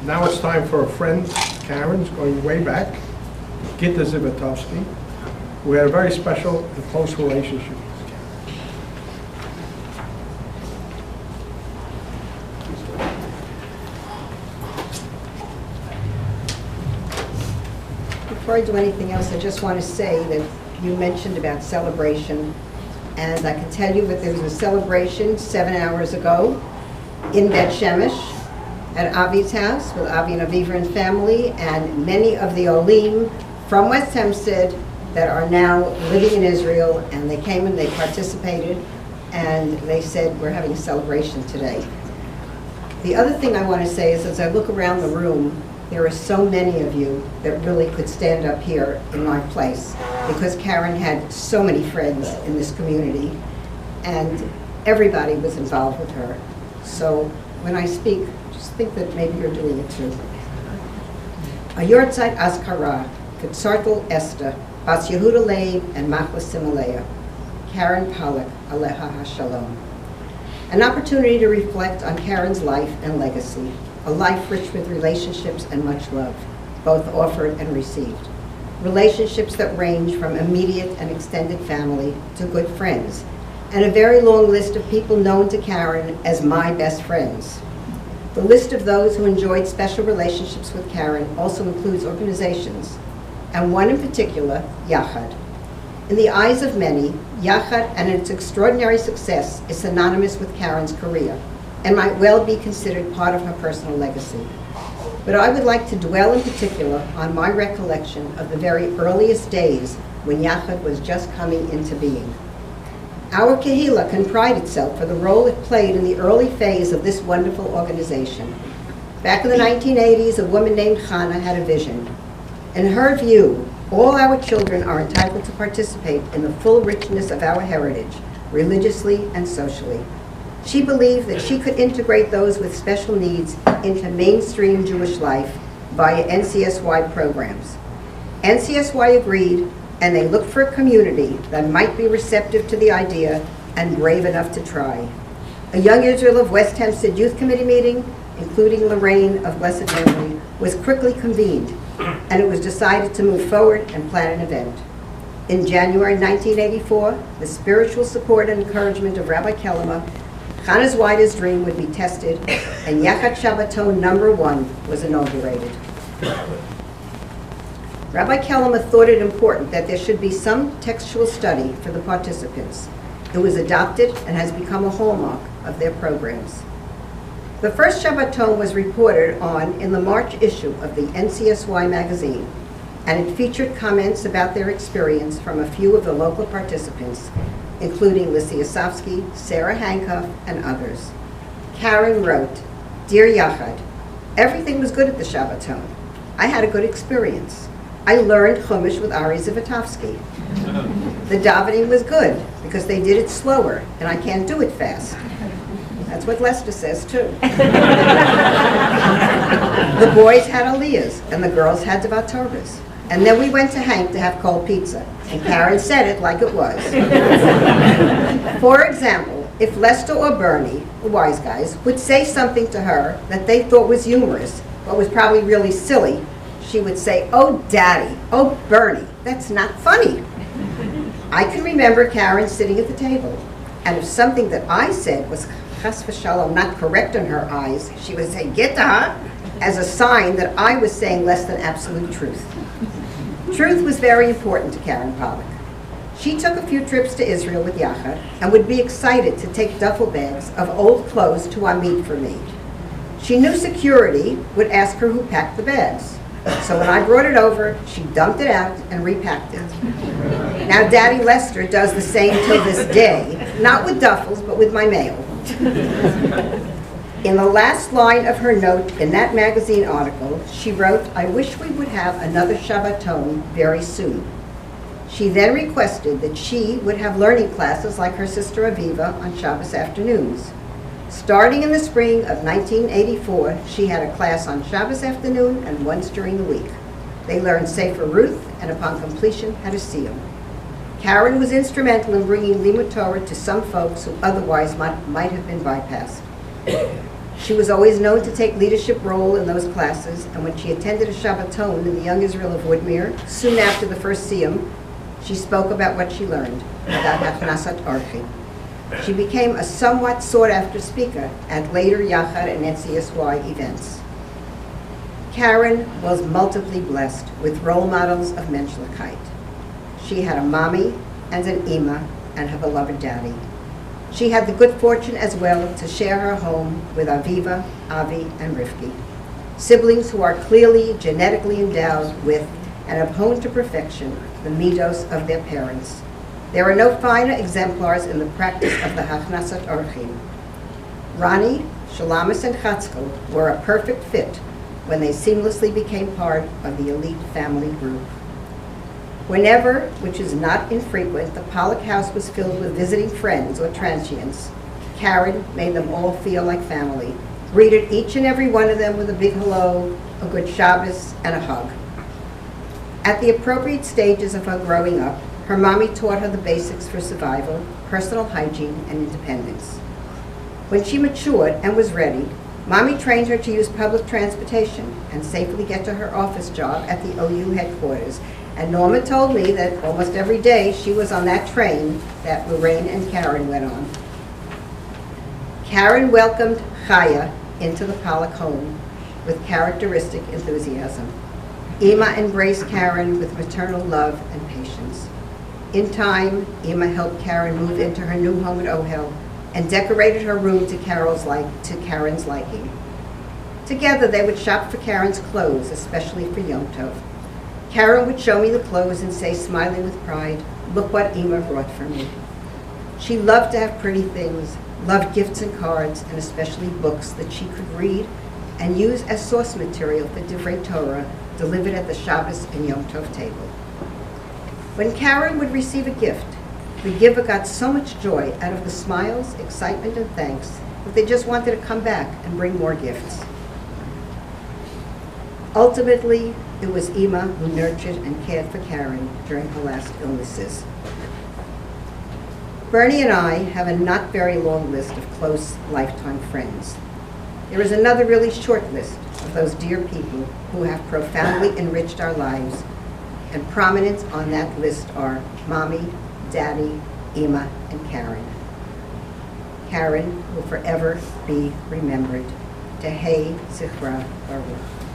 Now it's time for a friend, Caryn's going way back, Gita Zivotofsky. We had a very special and close relationship. Before I do anything else, I just want to say that you mentioned about celebration, and I can tell you that there was a celebration 7 hours ago in Bet Shemesh at Avi's house with Avi and Aviva and family, and many of the Olim from West Hempstead that are now living in Israel, and they came and they participated, and they said, we're having a celebration today. The other thing I want to say is, as I look around the room, there are so many of you that really could stand up here in my place, because Caryn had so many friends in this community, and everybody was involved with her. So when I speak, just think that maybe you're doing it too. A Yortzeit Azkara, Ketzartel Esther, Bas Yehuda Leib, and Machla Simaleah, Caryn Pollak, Aleha HaShalom. An opportunity to reflect on Caryn's life and legacy, a life rich with relationships and much love, both offered and received. Relationships that range from immediate and extended family to good friends, and a very long list of people known to Caryn as my best friends. The list of those who enjoyed special relationships with Caryn also includes organizations, and one in particular, Yachad. In the eyes of many, Yachad and its extraordinary success is synonymous with Caryn's career, and might well be considered part of her personal legacy. But I would like to dwell in particular on my recollection of the very earliest days when Yachad was just coming into being. Our Kehillah can pride itself for the role it played in the early phase of this wonderful organization. Back in the 1980s, a woman named Chana had a vision. In her view, all our children are entitled to participate in the full richness of our heritage, religiously and socially. She believed that she could integrate those with special needs into mainstream Jewish life via NCSY programs. NCSY agreed, and they looked for a community that might be receptive to the idea and brave enough to try. A Young Israel of West Hempstead Youth Committee meeting, including Lorraine of blessed memory, was quickly convened, and it was decided to move forward and plan an event. In January 1984, the spiritual support and encouragement of Rabbi Kellerman, Chana's widest dream would be tested, and Yachad Shabbaton #1 was inaugurated. Rabbi Kellerman thought it important that there should be some textual study for the participants. It was adopted and has become a hallmark of their programs. The first Shabbaton was reported on in the March issue of the NCSY magazine, and it featured comments about their experience from a few of the local participants, including Lissy Asofsky, Sarah Hankoff, and others. Caryn wrote, "Dear Yachad, everything was good at the Shabbaton. I had a good experience. I learned Chumash with Ari Zivotofsky. The davening was good because they did it slower, and I can't do it fast." That's what Lester says too. The boys had aliyahs, and the girls had Devat Torahs. And then we went to Hank to have cold pizza, and Caryn said it like it was. For example, if Lester or Bernie, the wise guys, would say something to her that they thought was humorous, but was probably really silly, she would say, "Oh, Daddy, oh, Bernie, that's not funny." I can remember Caryn sitting at the table, and if something that I said was chas v'shalom not correct in her eyes, she would say, "Gita," as a sign that I was saying less than absolute truth. Truth was very important to Caryn Pollak. She took a few trips to Israel with Yachad and would be excited to take duffel bags of old clothes to Amit for me. She knew security would ask her who packed the bags. So when I brought it over, she dumped it out and repacked it. Now Daddy Lester does the same till this day, not with duffels, but with my mail. In the last line of her note in that magazine article, she wrote, "I wish we would have another Shabbaton very soon." She then requested that she would have learning classes like her sister Aviva on Shabbos afternoons. Starting in the spring of 1984, she had a class on Shabbos afternoon and once during the week. They learned Sefer Ruth, and upon completion had a siyum. Caryn was instrumental in bringing Limud Torah to some folks who otherwise might have been bypassed. She was always known to take leadership role in those classes, and when she attended a Shabbaton in the young Israel of Woodmere, soon after the first Siyum, she spoke about what she learned about Hachnasat Orchim. She became a somewhat sought-after speaker at later Yachad and NCSY events. Caryn was multiply blessed with role models of menschlichkeit. She had a mommy and an ima and her beloved daddy. She had the good fortune as well to share her home with Aviva, Avi, and Rivki, siblings who are clearly genetically endowed with and have honed to perfection the midos of their parents. There are no finer exemplars in the practice of the Hachnasat Orchim. Rani, Shalamis, and Chatzkel were a perfect fit when they seamlessly became part of the elite family group. Whenever, which is not infrequent, the Pollak house was filled with visiting friends or transients, Caryn made them all feel like family, greeted each and every one of them with a big hello, a good Shabbos, and a hug. At the appropriate stages of her growing up, her mommy taught her the basics for survival, personal hygiene, and independence. When she matured and was ready, mommy trained her to use public transportation and safely get to her office job at the OU headquarters. And Norma told me that almost every day she was on that train that Lorraine and Caryn went on. Caryn welcomed Chaya into the Pollak home with characteristic enthusiasm. Ima embraced Caryn with maternal love and patience. In time, Ima helped Caryn move into her new home at Ohel and decorated her room to Caryn's liking. Together, they would shop for Caryn's clothes, especially for Yom Tov. Caryn would show me the clothes and say, smiling with pride, "Look what Ima brought for me." She loved to have pretty things, loved gifts and cards, and especially books that she could read and use as source material for Divrei Torah delivered at the Shabbos and Yom Tov table. When Caryn would receive a gift, the giver got so much joy out of the smiles, excitement, and thanks that they just wanted to come back and bring more gifts. Ultimately, it was Ima who nurtured and cared for Caryn during her last illnesses. Bernie and I have a not very long list of close lifetime friends. There is another really short list of those dear people who have profoundly enriched our lives, and prominent on that list are Mommy, Daddy, Ima, and Caryn. Caryn will forever be remembered. Tehei Zichra Baruch.